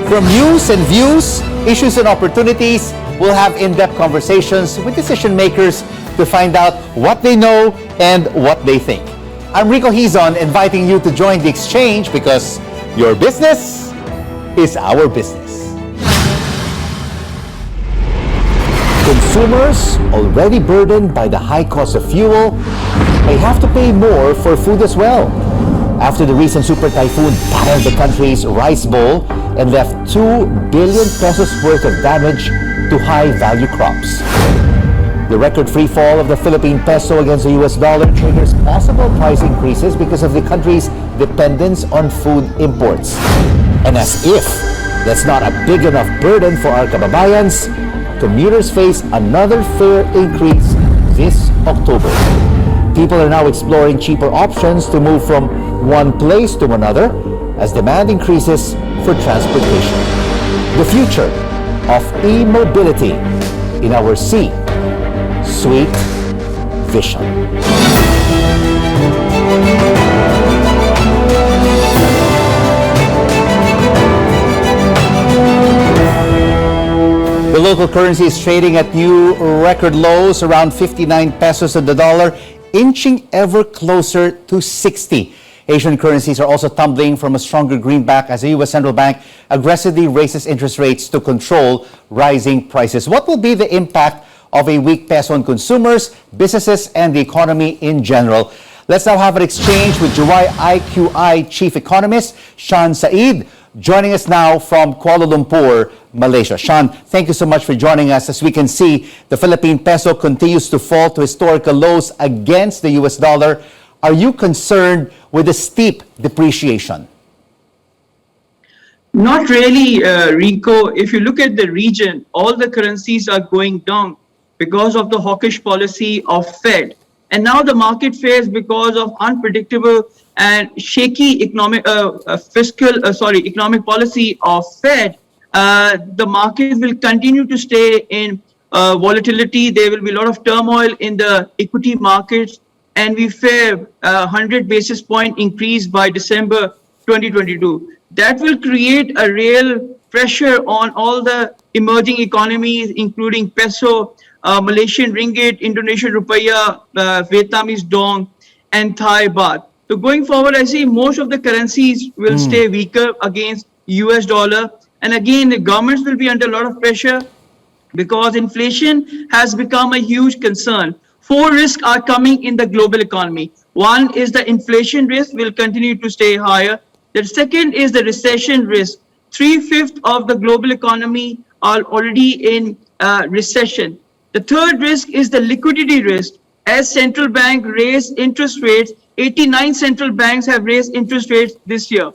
From news and views, issues and opportunities, we'll have in-depth conversations with decision makers to find out what they know and what they think. I'm Rico Hizon, inviting you to join the exchange because your business is our business. Consumers, already burdened by the high cost of fuel, may have to pay more for food as well. After the recent super typhoon battered the country's rice bowl and left 2 billion pesos worth of damage to high-value crops. The record free fall of the Philippine peso against the US dollar triggers possible price increases because of the country's dependence on food imports. And as if that's not a big enough burden for our kababayans, commuters face another fare increase this October. People are now exploring cheaper options to move from one place to another as demand increases for transportation. The future of e-mobility in our C-Suite vision. The local currency is trading at new record lows, around 59 pesos to the dollar, inching ever closer to 60. Asian currencies are also tumbling from a stronger greenback as the U.S. Central Bank aggressively raises interest rates to control rising prices. What will be the impact of a weak peso on consumers, businesses, and the economy in general? Let's now have an exchange with Juwai IQI Chief Economist Sean Said, joining us now from Kuala Lumpur, Malaysia. Sean, thank you so much for joining us. As we can see, the Philippine peso continues to fall to historical lows against the US dollar. Are you concerned with the steep depreciation? Not really, Rico. If you look at the region, all the currencies are going down because of the hawkish policy of Fed. And now the market fares because of unpredictable and shaky economic policy of Fed. The market will continue to stay in volatility. There will be a lot of turmoil in the equity markets, and we fare 100 basis point increase by December 2022. That will create a real pressure on all the emerging economies, including peso, Malaysian ringgit, Indonesian rupiah, Vietnamese dong, and Thai baht. So going forward, I see most of the currencies will stay weaker against US dollar. And again, the governments will be under a lot of pressure because inflation has become a huge concern. 4 risks are coming in the global economy. One is the inflation risk will continue to stay higher. The second is the recession risk. 3/5 of the global economy are already in recession. The third risk is the liquidity risk. As central bank raise interest rates, 89 central banks have raised interest rates this year.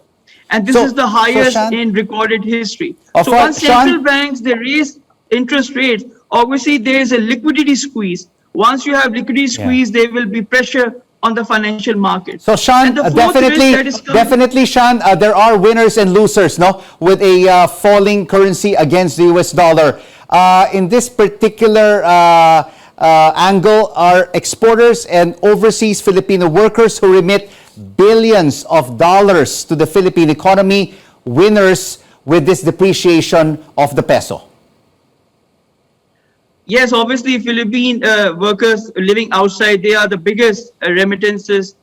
And this is the highest in recorded history. So once central banks, they raise interest rates, obviously there is a liquidity squeeze. Once you have liquidity squeeze, there will be pressure on the financial market. So Sean, definitely Sean, there are winners and losers, no, with a falling currency against the US dollar. In this particular angle, are exporters and overseas Filipino workers who remit billions of dollars to the Philippine economy winners with this depreciation of the peso? Yes, obviously Philippine workers living outside, they are the biggest remittances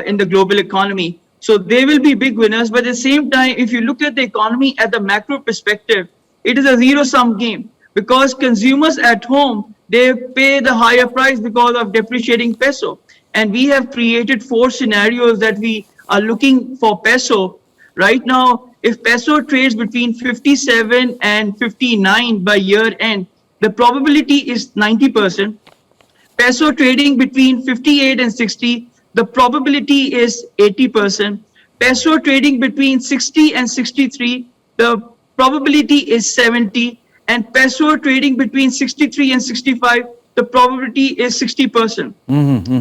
in the global economy. So they will be big winners. But at the same time, if you look at the economy at the macro perspective, it is a zero-sum game because consumers at home, they pay the higher price because of depreciating peso. And we have created 4 scenarios that we are looking for peso. Right now, if peso trades between 57 and 59 by year end, the probability is 90%. Peso trading between 58 and 60, the probability is 80%. Peso trading between 60 and 63, the probability is 70. And peso trading between 63 and 65, the probability is 60%.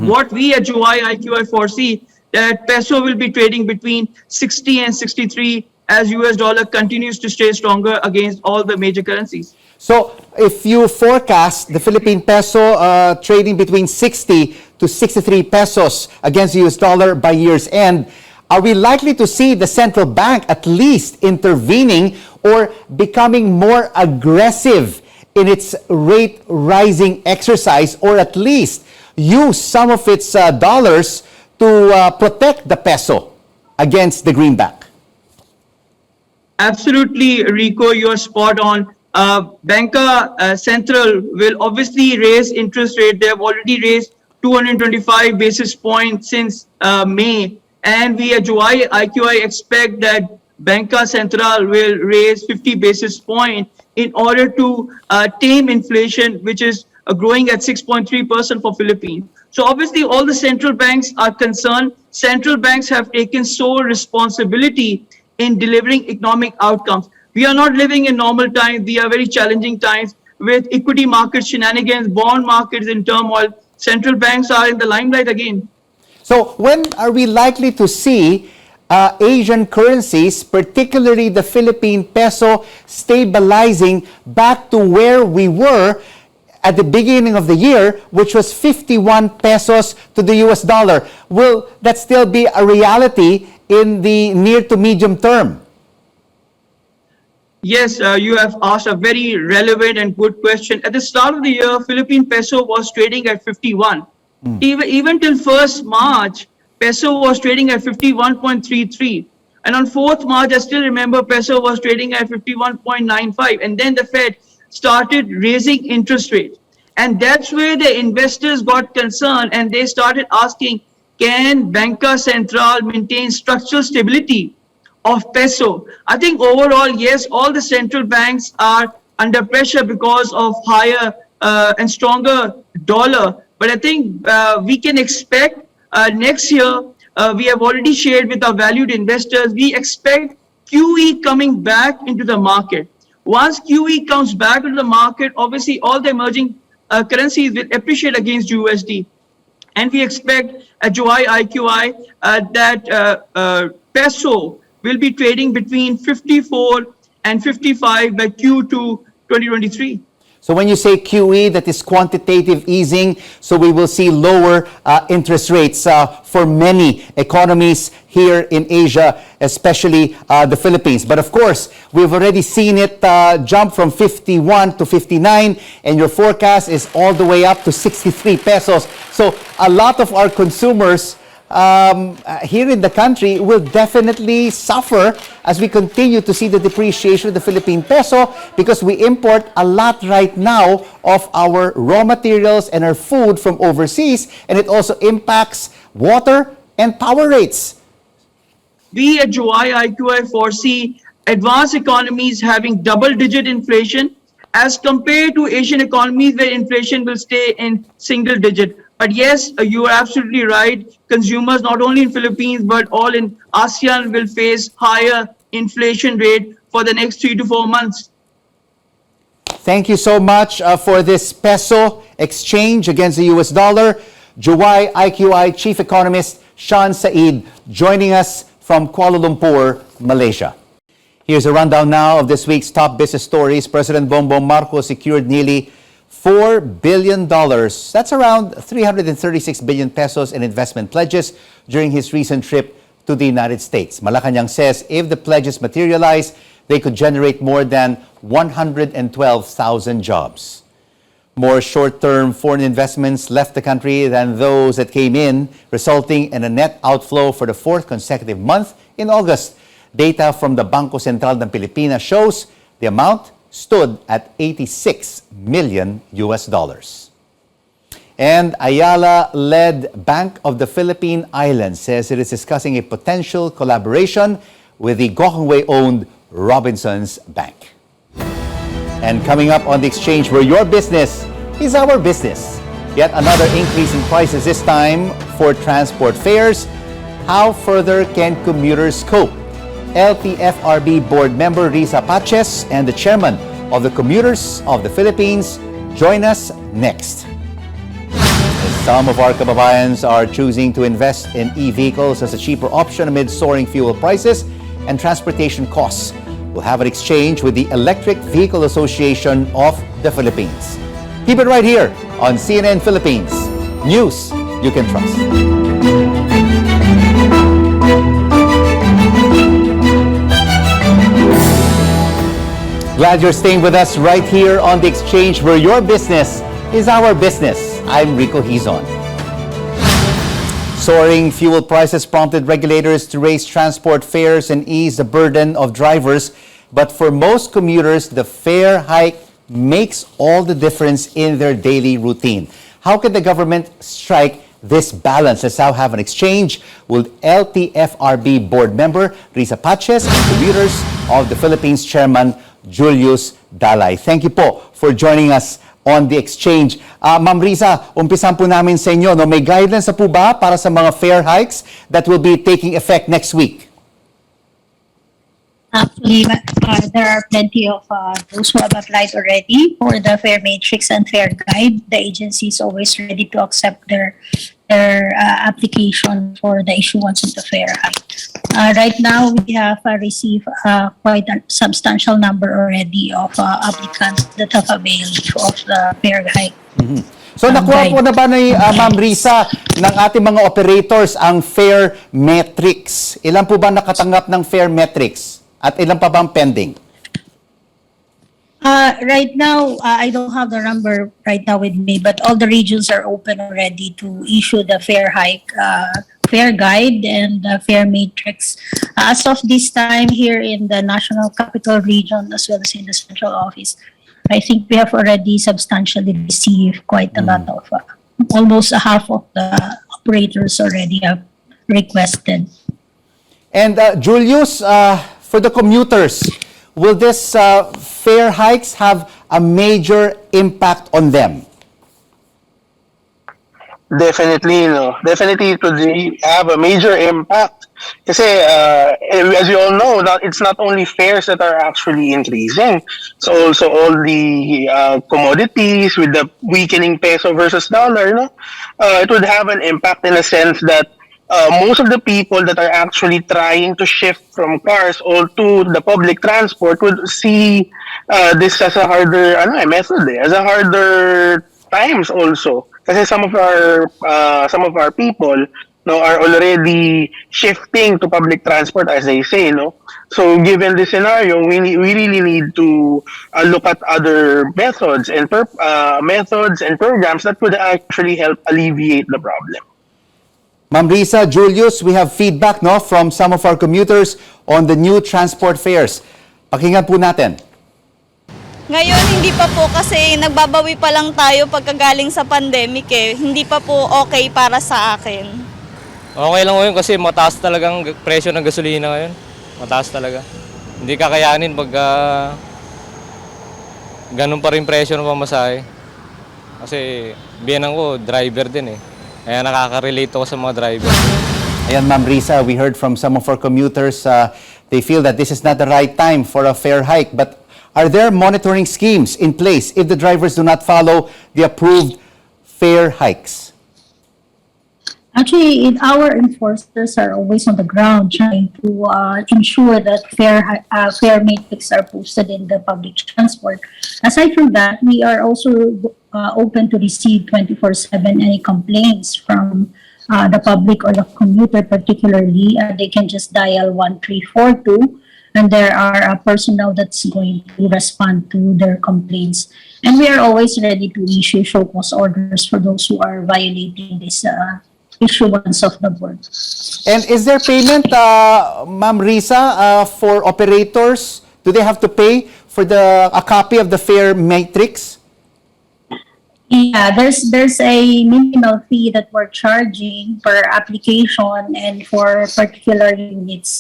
What we at Juwai IQI foresee that peso will be trading between 60 and 63 as US dollar continues to stay stronger against all the major currencies. So if you forecast the Philippine peso trading between 60 to 63 pesos against the US dollar by year's end, Are we likely to see the central bank at least intervening or becoming more aggressive in its rate rising exercise, or at least use some of its dollars to protect the peso against the greenback? Absolutely, Rico, you're spot on. Banca Central will obviously raise interest rate. They have already raised 225 basis points since May. And we at July IQI expect that Banca Central will raise 50 basis points in order to tame inflation, which is growing at 6.3% for Philippines. So obviously all the central banks are concerned. Central banks have taken sole responsibility in delivering economic outcomes. We are not living in normal times. We are very challenging times with equity market shenanigans, bond markets in turmoil. Central banks are in the limelight again. So when are we likely to see Asian currencies, particularly the Philippine peso, stabilizing back to where we were at the beginning of the year, which was 51 pesos to the US dollar? Will that still be a reality in the near to medium term? Yes, you have asked a very relevant and good question. At the start of the year, Philippine peso was trading at 51. Even till 1st March, peso was trading at 51.33. And on 4th March, I still remember peso was trading at 51.95. And then the Fed started raising interest rates. And that's where the investors got concerned and they started asking, can Banca Central maintain structural stability of peso? I think overall, yes, all the central banks are under pressure because of higher and stronger dollar. But I think we can expect next year, we have already shared with our valued investors, we expect QE coming back into the market. Once QE comes back into the market, obviously all the emerging currencies will appreciate against USD. And we expect at July IQI that peso will be trading between 54 and 55 by Q2 2023. So when you say QE, that is quantitative easing, so we will see lower interest rates for many economies here in Asia, especially the Philippines. But of course, we've already seen it jump from 51 to 59, and your forecast is all the way up to 63 pesos. So a lot of our consumers here in the country will definitely suffer as we continue to see the depreciation of the Philippine peso, because we import a lot right now of our raw materials and our food from overseas, and it also impacts water and power rates. We at July IQI foresee advanced economies having double-digit inflation as compared to Asian economies where inflation will stay in single digit. But yes, you are absolutely right. Consumers, not only in Philippines, but all in ASEAN will face higher inflation rate for the next 3 to 4 months. Thank you so much for this peso exchange against the US dollar. Juwai IQI Chief Economist Sean Said joining us from Kuala Lumpur, Malaysia. Here's a rundown now of this week's top business stories. President Bongbong Marcos secured nearly $4 billion. That's around 336 billion pesos in investment pledges during his recent trip to the United States. Malacanang says if the pledges materialize, they could generate more than 112,000 jobs. More short-term foreign investments left the country than those that came in, resulting in a net outflow for the 4th consecutive month in August. Data from the Bangko Sentral ng Pilipinas shows the amount stood at 86 million US dollars. And Ayala-led Bank of the Philippine Islands says it is discussing a potential collaboration with the Gokongwei-owned Robinsons Bank. And coming up on the exchange, where your business is our business. Yet another increase in prices, this time for transport fares. How further can commuters cope? LTFRB board member Risa Paches and the chairman of the Commuters of the Philippines join us next. Some of our kababayans are choosing to invest in e-vehicles as a cheaper option amid soaring fuel prices and transportation costs. We'll have an exchange with the Electric Vehicle Association of the Philippines. Keep it right here on CNN Philippines. News you can trust. Glad you're staying with us right here on The Exchange, where your business is our business. I'm Rico Hizon. Soaring fuel prices prompted regulators to raise transport fares and ease the burden of drivers. But for most commuters, the fare hike makes all the difference in their daily routine. How can the government strike this balance? Let's now have an exchange with LTFRB board member Risa Paches and Commuters of the Philippines Chairman Julius Dalay. Thank you po for joining us on The Exchange. Ma'am Risa, umpisan po namin sa inyo. No? May guidance na po ba para sa mga fare hikes that will be taking effect next week? Actually, there are plenty of those who have applied already for the fare matrix and fare guide. The agency is always ready to accept their application for the issuance of the fare hike. Right now, we have received quite a substantial number already of applicants that have availed of the fare hike. Mm-hmm. So nakuha po na ba ni Ma'am Risa ng ating mga operators ang fare metrics? Ilan po ba nakatanggap ng fare metrics? At ilan pa bang pending? Right now, I don't have the number right now with me, but all the regions are open already to issue the fare hike, fare guide, and fare matrix. As of this time here in the National Capital Region, as well as in the central office, I think we have already substantially received quite a lot of, almost a half of the operators already have requested. And Julius, for the commuters, will this fare hikes have a major impact on them? Definitely, no. Definitely it would have a major impact. Kasi, as you all know, it's not only fares that are actually increasing. So also all the commodities with the weakening peso versus dollar, no? It would have an impact in a sense that most of the people that are actually trying to shift from cars all to the public transport would see this as a harder method, as a harder times also. Kasi some of our people are already shifting to public transport, as they say, no. So given this scenario, we really need to look at other methods and programs that would actually help alleviate the problem. Ma'am Risa, Julius, we have feedback from some of our commuters on the new transport fares. Pakinggan po natin. Ngayon, hindi pa po kasi nagbabawi pa lang tayo pagkagaling sa pandemic eh. Hindi pa po okay para sa akin. Okay lang ngayon kasi mataas talagang presyo ng gasolina ngayon. Mataas talaga. Hindi kakayanin pag ganun pa rin presyo ng pamasahe. Kasi biyenan ko, driver din eh. Kaya nakaka-relate ako sa mga driver. Ayan, Ma'am Risa, we heard from some of our commuters, they feel that this is not the right time for a fare hike. But are there monitoring schemes in place if the drivers do not follow the approved fare hikes? Actually, our enforcers are always on the ground trying to ensure that fare matrix are posted in the public transport. Aside from that, we are also open to receive 24/7 any complaints from the public or the commuter particularly. They can just dial 1342 and there are personnel that's going to respond to their complaints. And we are always ready to issue show cause orders for those who are violating this issuance of the board. And is there payment, Ma'am Risa, for operators? Do they have to pay for a copy of the fare matrix? Yeah, there's a minimal fee that we're charging per application, and for particular units,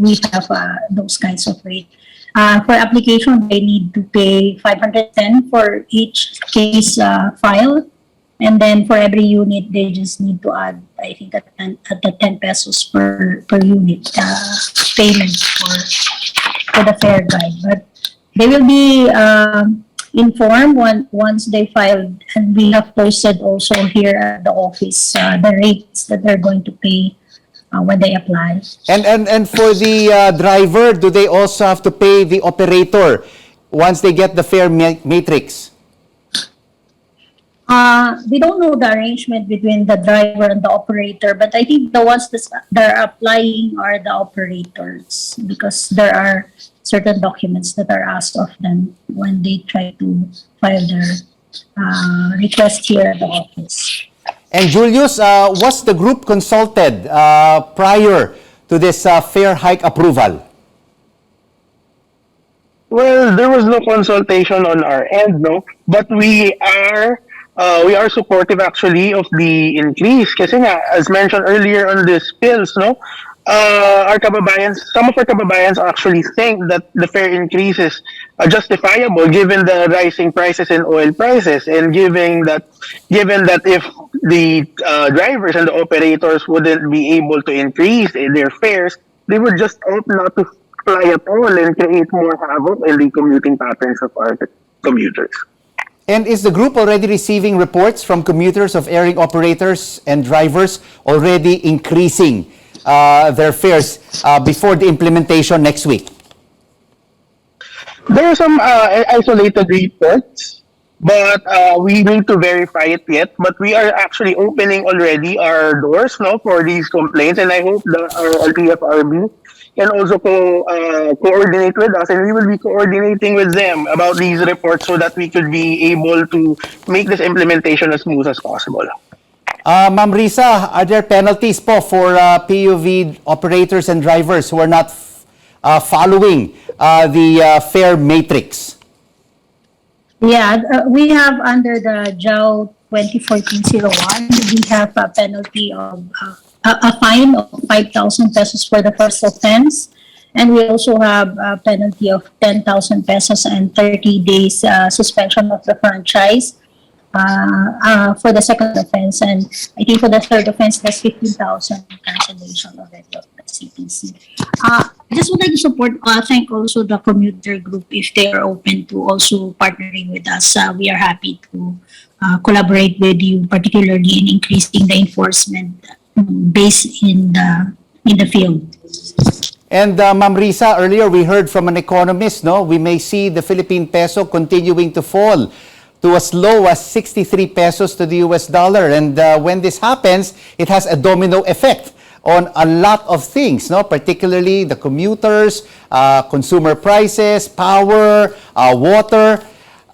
we have those kinds of rate. For application, they need to pay 510 for each case file, and then for every unit, they just need to add, I think, at the 10 pesos per unit payment for the fare guide. But they will be informed once they filed, and we have posted also here at the office the rates that they're going to pay when they apply. And for the driver, do they also have to pay the operator once they get the fare matrix? We don't know the arrangement between the driver and the operator, but I think the ones that are applying are the operators, because there are certain documents that are asked of them when they try to file their request here at the office. And Julius, was the group consulted prior to this fare hike approval? Well, there was no consultation on our end, no. But we are supportive actually of the increase. Kasi nga, as mentioned earlier on this bills, no, some of our kababayans actually think that the fare increase is justifiable given the rising prices in oil prices, and given that if the drivers and the operators wouldn't be able to increase their fares, they would just opt not to fly at all and create more havoc in the commuting patterns of our commuters. And is the group already receiving reports from commuters of airing operators and drivers already increasing their fares before the implementation next week? There are some isolated reports, but we need to verify it yet. But we are actually opening already our doors, no, for these complaints, and I hope that our LTFRB can also coordinate with us, and we will be coordinating with them about these reports so that we could be able to make this implementation as smooth as possible. Ma'am Risa, are there penalties po for PUV operators and drivers who are not following the fare matrix? Yeah, we have under the JAO 2014-01, we have a penalty of a fine of 5,000 pesos for the first offense. And we also have a penalty of 10,000 pesos and 30 days suspension of the franchise for the second offense. And I think for the third offense, there's 15,000 cancellation already of the CPC. I just would like to thank also the commuter group if they are open to also partnering with us. We are happy to collaborate with you, particularly in increasing the enforcement base in the field. And Ma'am Risa, earlier we heard from an economist, no, we may see the Philippine peso continuing to fall to as low as 63 pesos to the US dollar. And when this happens, it has a domino effect on a lot of things, no, particularly the commuters, consumer prices, power, water.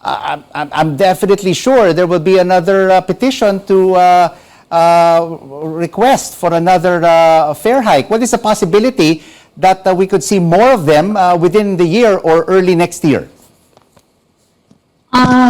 I'm definitely sure there will be another petition to request for another fare hike. What is the possibility that we could see more of them within the year or early next year?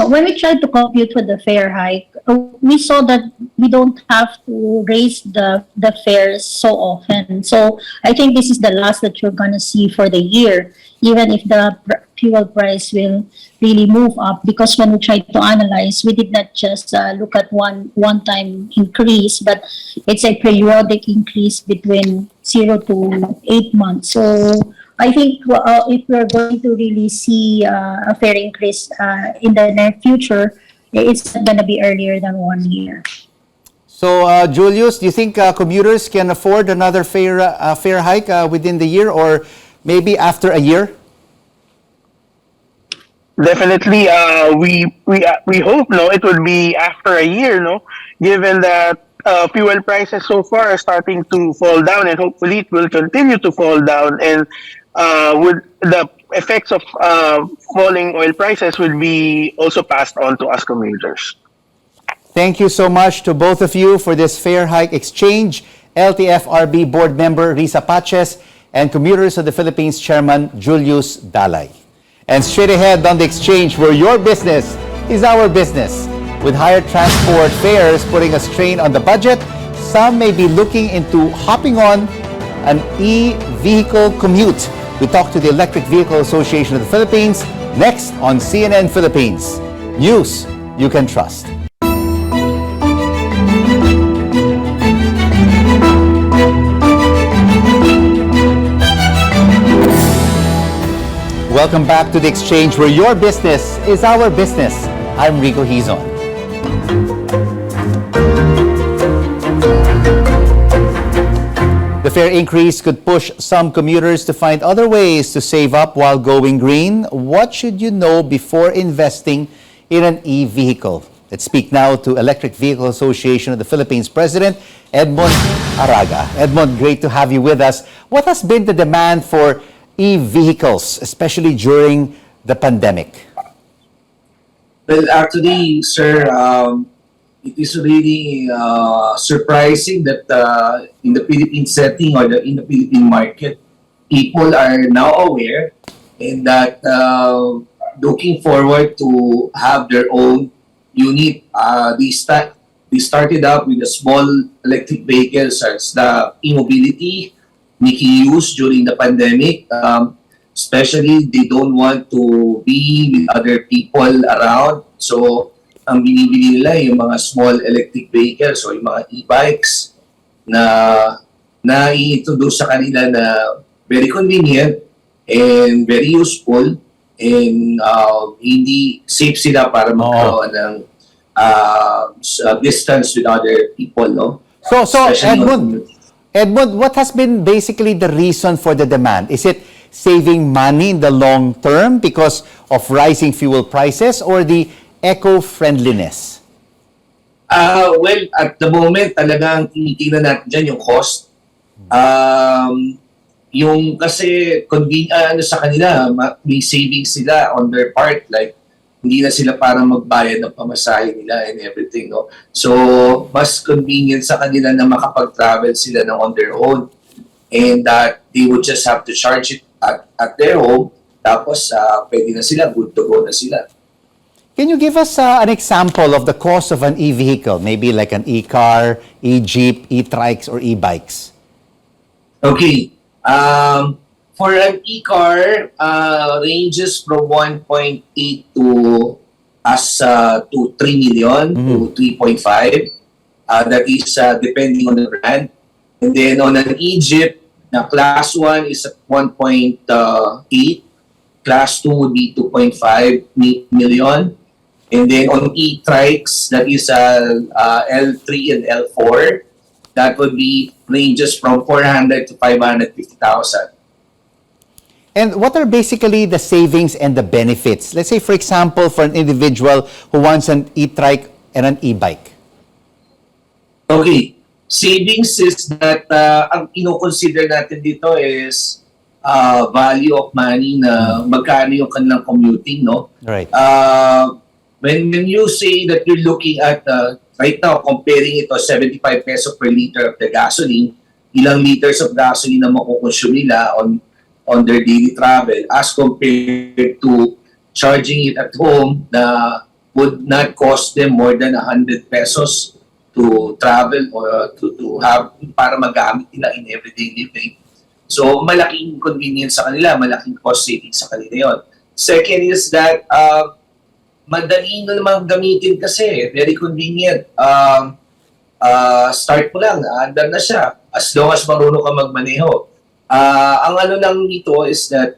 When we tried to compute with the fare hike, we saw that we don't have to raise the fares so often. So I think this is the last that you're going to see for the year, even if the fuel price will really move up. Because when we tried to analyze, we did not just look at one-time increase, but it's a periodic increase between 0 to 8 months. So I think if we're going to really see a fare increase in the near future, it's going to be earlier than 1 year. So, Julius, do you think commuters can afford another fare hike within the year or maybe after a year? Definitely, we hope it would be after a year, given that fuel prices so far are starting to fall down, and hopefully it will continue to fall down, and with the effects of falling oil prices would be also passed on to us commuters. Thank you so much to both of you for this fare hike exchange. LTFRB board member Risa Paches and Commuters of the Philippines chairman Julius Dalay. And straight ahead on the exchange, where your business is our business. With higher transport fares putting a strain on the budget, some may be looking into hopping on an e-vehicle commute. We talk to the Electric Vehicle Association of the Philippines next on CNN Philippines. News you can trust. Welcome back to the exchange, where your business is our business. I'm Rico Hizon. The fare increase could push some commuters to find other ways to save up while going green. What should you know before investing in an e-vehicle? Let's speak now to Electric Vehicle Association of the Philippines President Edmond Araga. Edmond, great to have you with us. What has been the demand for e-vehicles, especially during the pandemic? Well, actually, sir, it is really surprising that in the Philippine setting or in the Philippine market, people are now aware and that looking forward to have their own unit. They started out with the small electric vehicles as the e-mobility making use during the pandemic. Especially, they don't want to be with other people around. So, ang binibili nila yung mga small electric vehicles o yung mga e-bikes na i-introduce sa kanila na very convenient and very useful and hindi safe sila para magkaroon ng distance with other people, no? So Especially Edmund, what has been basically the reason for the demand? Is it saving money in the long term because of rising fuel prices or the eco-friendliness? Well, at the moment, talagang tinitingnan natin dyan yung cost. Yung kasi ano sa kanila, may savings sila on their part, like hindi na sila para magbayad ng pamasahe nila and everything, no? So, mas convenient sa kanila na makapag-travel sila na on their own and that they would just have to charge it at their home, tapos pwede na sila, good to go na sila. Can you give us an example of the cost of an e-vehicle, maybe like an e-car, e-jeep, e-trikes, or e-bikes? Okay. For an e-car, ranges from 1.8 to 3 million to 3.5. That is depending on the brand. And then on an e-jeep, na class 1 is at 1.8. Class 2 would be 2.5 million. And then on e-trikes, that is L3 and L4, that would be ranges from 400 to 550,000. And what are basically the savings and the benefits? Let's say, for example, for an individual who wants an e-trike and an e-bike. Okay. Savings is that ang ino-consider natin dito is value of money na magkano yung kanilang commuting, no? Right. When you say that you're looking at right now, comparing ito 75 peso per liter of the gasoline, ilang liters of gasoline na makukonsume nila on their daily travel as compared to charging it at home na would not cost them more than 100 pesos to travel or to have para magamit nila in everyday living. So malaking convenience sa kanila, malaking cost saving sa kanila yon. Second is that madali na naman gamitin kasi, very convenient. Start mo lang, andar na siya as long as marunong ka magmaneho. Ang ano lang dito is that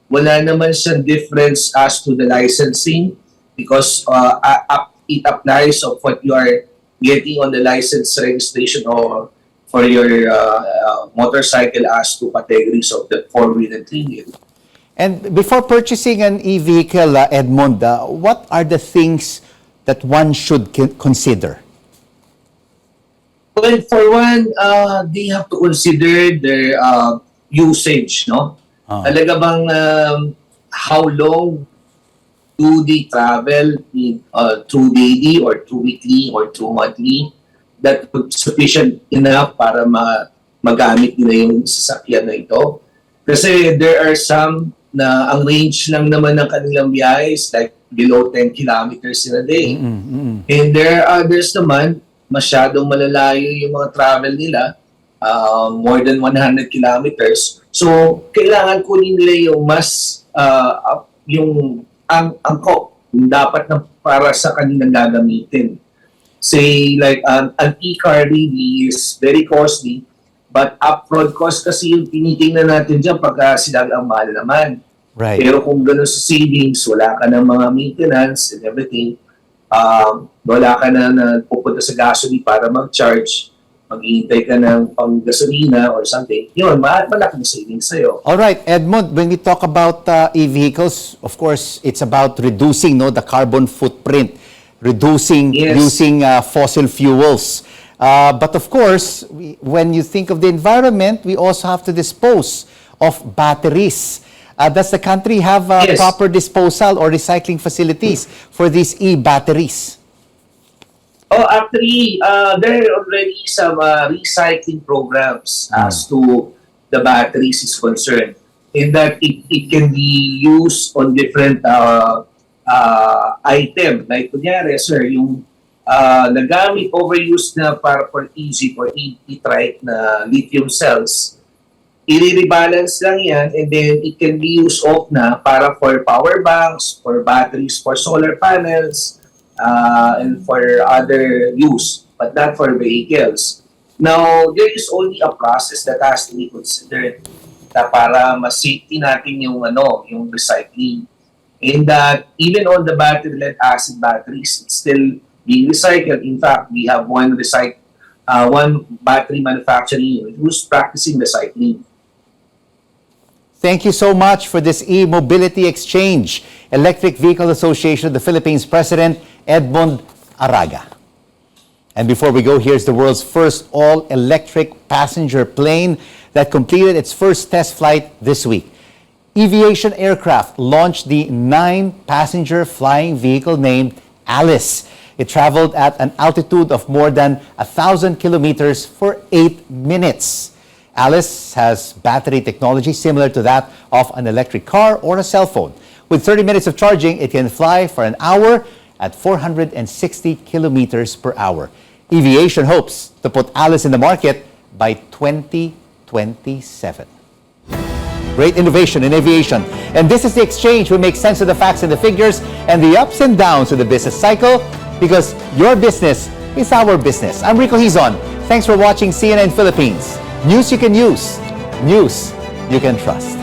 wala naman siyang difference as to the licensing because it applies of what you are getting on the license registration or for your motorcycle as to categories of the 4-wheel and 3-wheel. And before purchasing an e-vehicle, Edmund, what are the things that one should consider? Well, for one, they have to consider their usage, no? Talaga bang how long do they travel in through daily or through weekly or through monthly? That would sufficient enough para magamit nila yung sasakyan na ito. Kasi there are some na ang range lang naman ng kanilang biyahe is like below 10 kilometers in a day. And there are others naman, masyadong malalayo yung mga travel nila, more than 100 kilometers. So, kailangan kunin nila yung mas, yung angkop, yung dapat na para sa kanilang gagamitin. Say, like, an e-car really is very costly, but upfront cost kasi yung tinitingnan natin dyan pagka sila ang mahal naman. Right. Pero kung gano'n sa savings, wala ka ng mga maintenance and everything, wala ka na pupunta sa gasoline para mag-charge, maghihintay ka ng pang-gasolina or something, yun, malaking savings sa'yo. All right, Edmund, when we talk about e-vehicles, of course, it's about reducing the carbon footprint, reducing using fossil fuels. But of course, when you think of the environment, we also have to dispose of batteries. Does the country have Yes. proper disposal or recycling facilities for these e-batteries? Oh, actually, there are already some recycling programs as to the batteries is concerned. In that it can be used on different item. Like, kunyari, sir, yung nagamit, overused na para for easy, for e-trike na lithium cells, i-rebalance lang yan and then it can be used off na para for power banks, for batteries, for solar panels, and for other use, but not for vehicles. Now, there is only a process that has to be considered na para mas-safety natin yung, yung recycling. In that, even on the battery lead acid batteries, it's still being recycled. In fact, we have one battery manufacturing unit who's practicing recycling. Thank you so much for this e-mobility exchange. Electric Vehicle Association of the Philippines President Edmond Araga. And before we go, here's the world's first all-electric passenger plane that completed its first test flight this week. Eviation Aircraft launched the 9-passenger flying vehicle named Alice. It traveled at an altitude of more than 1,000 kilometers for 8 minutes. Alice has battery technology similar to that of an electric car or a cell phone. With 30 minutes of charging, it can fly for an hour at 460 kilometers per hour. Eviation hopes to put Alice in the market by 2027. Great innovation in aviation. And this is the exchange. We make sense of the facts and the figures and the ups and downs of the business cycle, because your business is our business. I'm Rico Hizon. Thanks for watching CNN Philippines. News you can use. News you can trust.